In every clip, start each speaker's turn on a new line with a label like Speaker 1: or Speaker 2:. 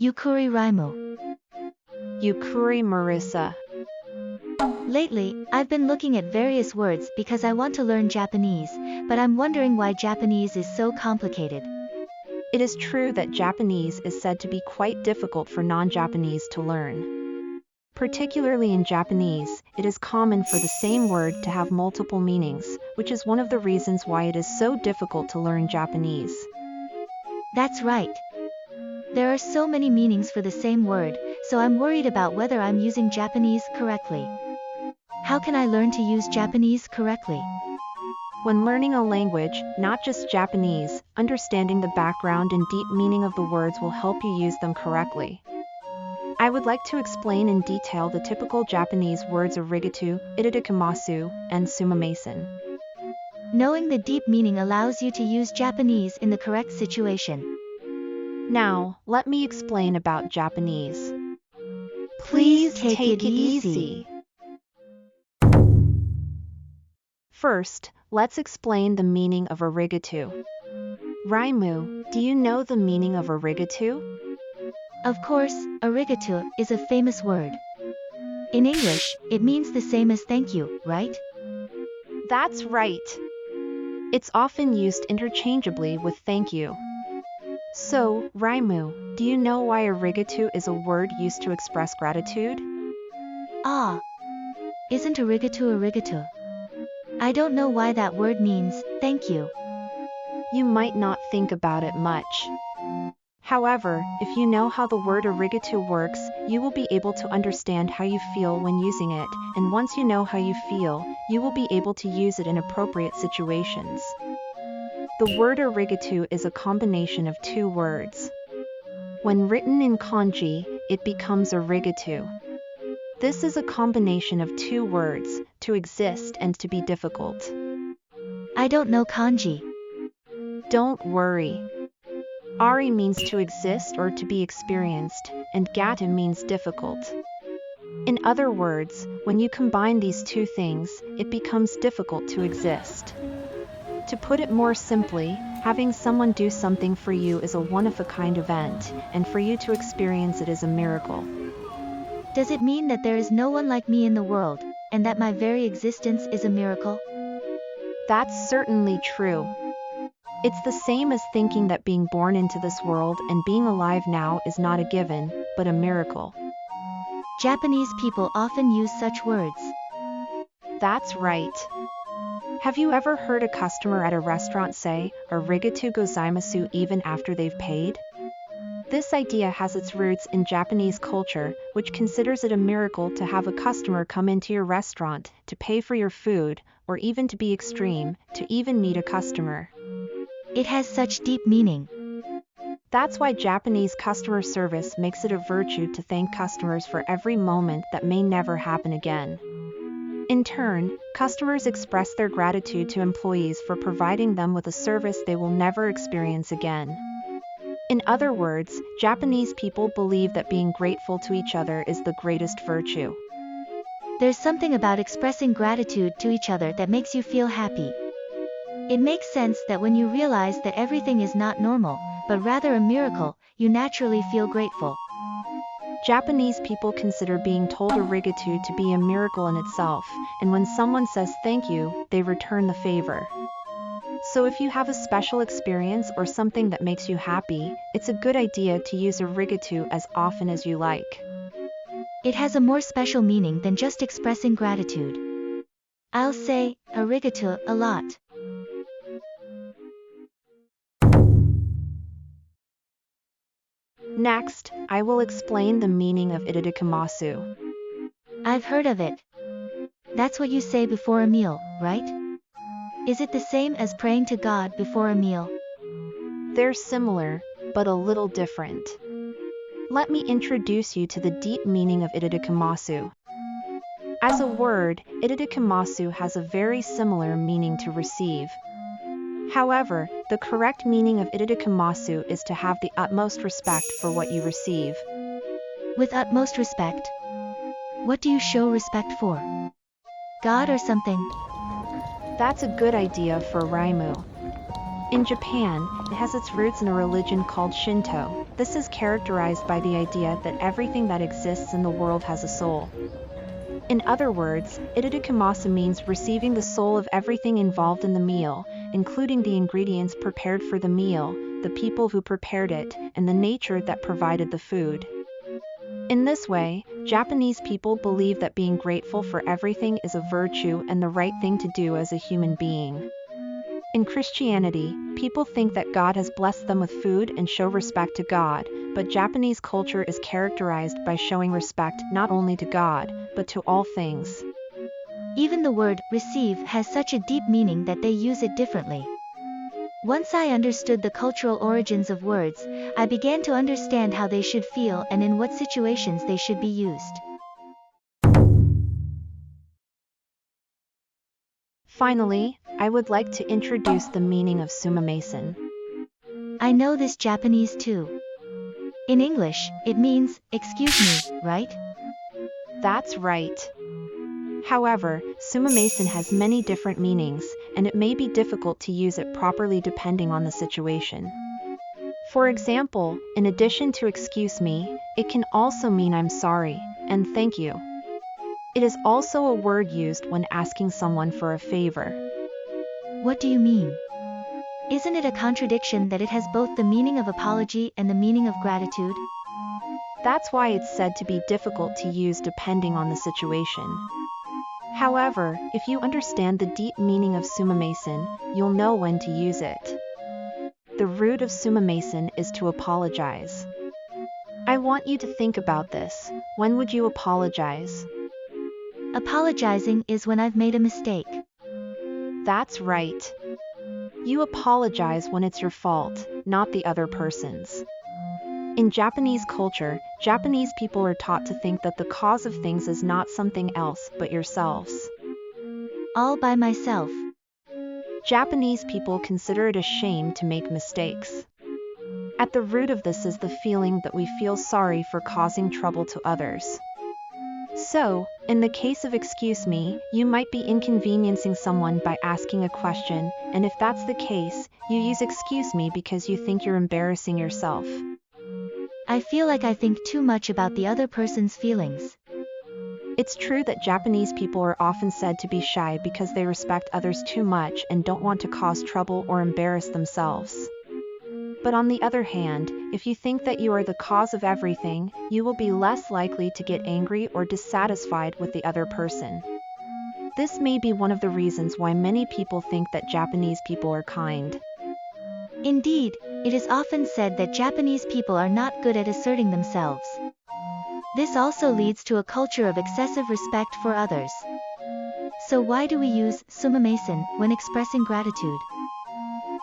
Speaker 1: Yukkuri Raimu.
Speaker 2: Yukkuri Marissa.
Speaker 1: Lately, I've been looking at various words because I want to learn Japanese, but I'm wondering why Japanese is so complicated.
Speaker 2: It is true that Japanese is said to be quite difficult for non-Japanese to learn. Particularly in Japanese, it is common for the same word to have multiple meanings, which is one of the reasons why it is so difficult to learn Japanese.
Speaker 1: That's right. There are so many meanings for the same word, so I'm worried about whether I'm using Japanese correctly. How can I learn to use Japanese correctly?
Speaker 2: When learning a language, not just Japanese, understanding the background and deep meaning of the words will help you use them correctly. I would like to explain in detail the typical Japanese words arigato, Itadakimasu, and Sumimasen.
Speaker 1: Knowing the deep meaning allows you to use Japanese in the correct situation.
Speaker 2: Now, let me explain about Japanese.
Speaker 1: Please take it easy.
Speaker 2: First, let's explain the meaning of arigato. Raimu, do you know the meaning of arigato?
Speaker 1: Of course, arigato is a famous word. In English, it means the same as thank you, right?
Speaker 2: That's right. It's often used interchangeably with thank you. So, Raimu, do you know why arigato is a word used to express gratitude?
Speaker 1: Ah. Isn't arigato? I don't know why that word means thank you.
Speaker 2: You might not think about it much. However, if you know how the word arigato works, you will be able to understand how you feel when using it, and once you know how you feel, you will be able to use it in appropriate situations. The word arigato is a combination of two words. When written in kanji, it becomes arigato. This is a combination of two words, to exist and to be difficult.
Speaker 1: I don't know kanji.
Speaker 2: Don't worry. Ari means to exist or to be experienced, and gata means difficult. In other words, when you combine these two things, it becomes difficult to exist. To put it more simply, having someone do something for you is a one-of-a-kind event, and for you to experience it is a miracle.
Speaker 1: Does it mean that there is no one like me in the world, and that my very existence is a miracle?
Speaker 2: That's certainly true. It's the same as thinking that being born into this world and being alive now is not a given, but a miracle.
Speaker 1: Japanese people often use such words.
Speaker 2: That's right. Have you ever heard a customer at a restaurant say, "Arigato gozaimasu" even after they've paid? This idea has its roots in Japanese culture, which considers it a miracle to have a customer come into your restaurant, to pay for your food, or even to be extreme, to even meet a customer.
Speaker 1: It has such deep meaning.
Speaker 2: That's why Japanese customer service makes it a virtue to thank customers for every moment that may never happen again. In turn, customers express their gratitude to employees for providing them with a service they will never experience again. In other words, Japanese people believe that being grateful to each other is the greatest virtue.
Speaker 1: There's something about expressing gratitude to each other that makes you feel happy. It makes sense that when you realize that everything is not normal, but rather a miracle, you naturally feel grateful.
Speaker 2: Japanese people consider being told arigato to be a miracle in itself, and when someone says thank you, they return the favor. So if you have a special experience or something that makes you happy, it's a good idea to use arigato as often as you like.
Speaker 1: It has a more special meaning than just expressing gratitude. I'll say arigato a lot.
Speaker 2: Next, I will explain the meaning of Itadakimasu.
Speaker 1: I've heard of it. That's what you say before a meal, right? Is it the same as praying to God before a meal?
Speaker 2: They're similar, but a little different. Let me introduce you to the deep meaning of Itadakimasu. As a word, Itadakimasu has a very similar meaning to receive. However, the correct meaning of Itadakimasu is to have the utmost respect for what you receive.
Speaker 1: With utmost respect? What do you show respect for? God or something?
Speaker 2: That's a good idea for Raimu. In Japan, it has its roots in a religion called Shinto. This is characterized by the idea that everything that exists in the world has a soul. In other words, Itadakimasu means receiving the soul of everything involved in the meal, including the ingredients prepared for the meal, the people who prepared it, and the nature that provided the food. In this way, Japanese people believe that being grateful for everything is a virtue and the right thing to do as a human being. In Christianity, people think that God has blessed them with food and show respect to God, but Japanese culture is characterized by showing respect not only to God, but to all things.
Speaker 1: Even the word receive has such a deep meaning that they use it differently. Once I understood the cultural origins of words, I began to understand how they should feel and in what situations they should be used.
Speaker 2: Finally, I would like to introduce the meaning of Sumimasen.
Speaker 1: I know this Japanese too. In English, it means, excuse me, right?
Speaker 2: That's right. However, Sumimasen has many different meanings, and it may be difficult to use it properly depending on the situation. For example, in addition to excuse me, it can also mean I'm sorry, and thank you. It is also a word used when asking someone for a favor.
Speaker 1: What do you mean? Isn't it a contradiction that it has both the meaning of apology and the meaning of gratitude?
Speaker 2: That's why it's said to be difficult to use depending on the situation. However, if you understand the deep meaning of Sumimasen, you'll know when to use it. The root of Sumimasen is to apologize. I want you to think about this. When would you apologize?
Speaker 1: Apologizing is when I've made a mistake.
Speaker 2: That's right. You apologize when it's your fault, not the other person's. In Japanese culture, Japanese people are taught to think that the cause of things is not something else but yourselves.
Speaker 1: All by myself.
Speaker 2: Japanese people consider it a shame to make mistakes. At the root of this is the feeling that we feel sorry for causing trouble to others. So, in the case of excuse me, you might be inconveniencing someone by asking a question, and if that's the case, you use excuse me because you think you're embarrassing yourself.
Speaker 1: I feel like I think too much about the other person's feelings.
Speaker 2: It's true that Japanese people are often said to be shy because they respect others too much and don't want to cause trouble or embarrass themselves. But on the other hand, if you think that you are the cause of everything, you will be less likely to get angry or dissatisfied with the other person. This may be one of the reasons why many people think that Japanese people are kind.
Speaker 1: Indeed, it is often said that Japanese people are not good at asserting themselves. This also leads to a culture of excessive respect for others. So why do we use sumimasen when expressing gratitude?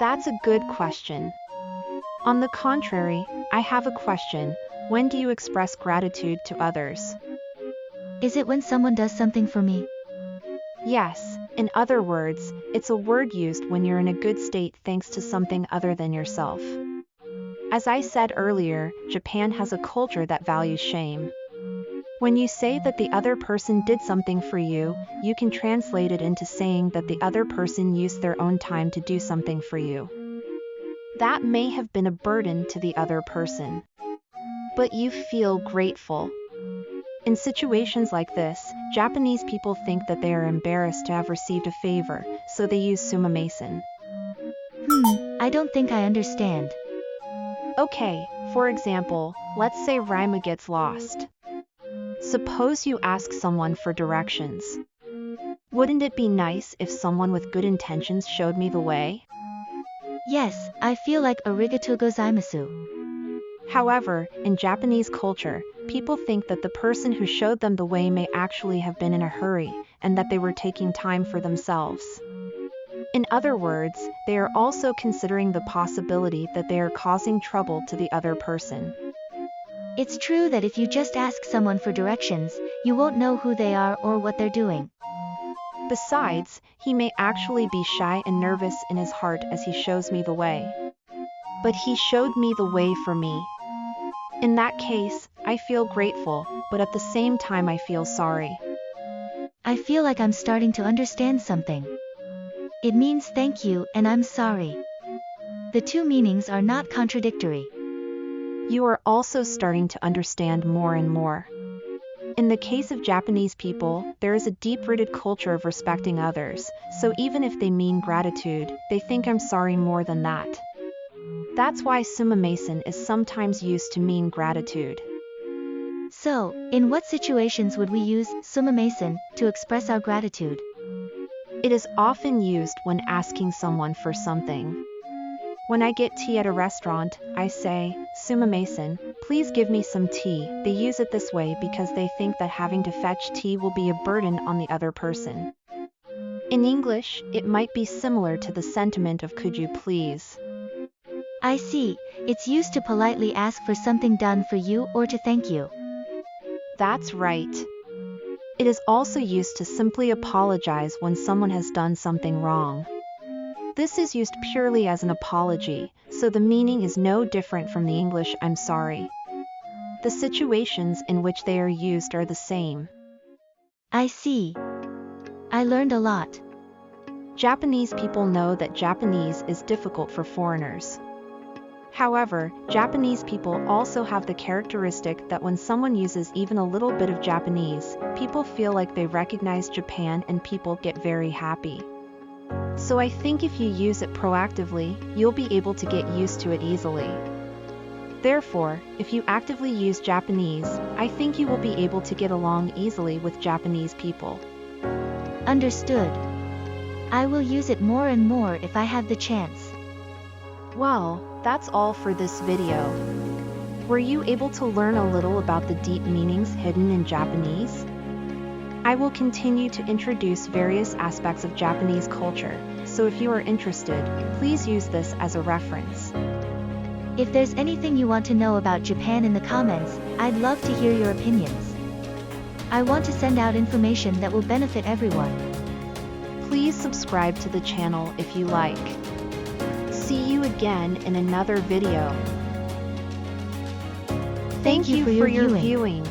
Speaker 2: That's a good question. On the contrary, I have a question. When do you express gratitude to others?
Speaker 1: Is it when someone does something for me?
Speaker 2: Yes, in other words, it's a word used when you're in a good state thanks to something other than yourself. As I said earlier, Japan has a culture that values shame. When you say that the other person did something for you, you can translate it into saying that the other person used their own time to do something for you. That may have been a burden to the other person. But you feel grateful. In situations like this, Japanese people think that they are embarrassed to have received a favor, so they use sumimasen.
Speaker 1: I don't think I understand.
Speaker 2: Okay, for example, let's say Raima gets lost. Suppose you ask someone for directions. Wouldn't it be nice if someone with good intentions showed me the way?
Speaker 1: Yes, I feel like arigato gozaimasu.
Speaker 2: However, in Japanese culture, people think that the person who showed them the way may actually have been in a hurry, and that they were taking time for themselves. In other words, they are also considering the possibility that they are causing trouble to the other person.
Speaker 1: It's true that if you just ask someone for directions, you won't know who they are or what they're doing.
Speaker 2: Besides, he may actually be shy and nervous in his heart as he shows me the way. But he showed me the way for me. In that case, I feel grateful, but at the same time I feel sorry.
Speaker 1: I feel like I'm starting to understand something. It means thank you and I'm sorry. The two meanings are not contradictory.
Speaker 2: You are also starting to understand more and more. In the case of Japanese people, there is a deep-rooted culture of respecting others, so even if they mean gratitude, they think I'm sorry more than that. That's why Sumimasen is sometimes used to mean gratitude.
Speaker 1: So, in what situations would we use sumimasen to express our gratitude?
Speaker 2: It is often used when asking someone for something. When I get tea at a restaurant, I say, Sumimasen, please give me some tea. They use it this way because they think that having to fetch tea will be a burden on the other person. In English, it might be similar to the sentiment of could you please.
Speaker 1: I see, it's used to politely ask for something done for you or to thank you.
Speaker 2: That's right. It is also used to simply apologize when someone has done something wrong. This is used purely as an apology, so the meaning is no different from the English I'm sorry. The situations in which they are used are the same.
Speaker 1: I see. I learned a lot.
Speaker 2: Japanese people know that Japanese is difficult for foreigners. However, Japanese people also have the characteristic that when someone uses even a little bit of Japanese, people feel like they recognize Japan and people get very happy. So I think if you use it proactively, you'll be able to get used to it easily. Therefore, if you actively use Japanese, I think you will be able to get along easily with Japanese people.
Speaker 1: Understood. I will use it more and more if I have the chance.
Speaker 2: Well, that's all for this video. Were you able to learn a little about the deep meanings hidden in Japanese? I will continue to introduce various aspects of Japanese culture, so if you are interested, please use this as a reference.
Speaker 1: If there's anything you want to know about Japan in the comments, I'd love to hear your opinions. I want to send out information that will benefit everyone.
Speaker 2: Please subscribe to the channel if you like. See you again in another video. Thank you for your viewing.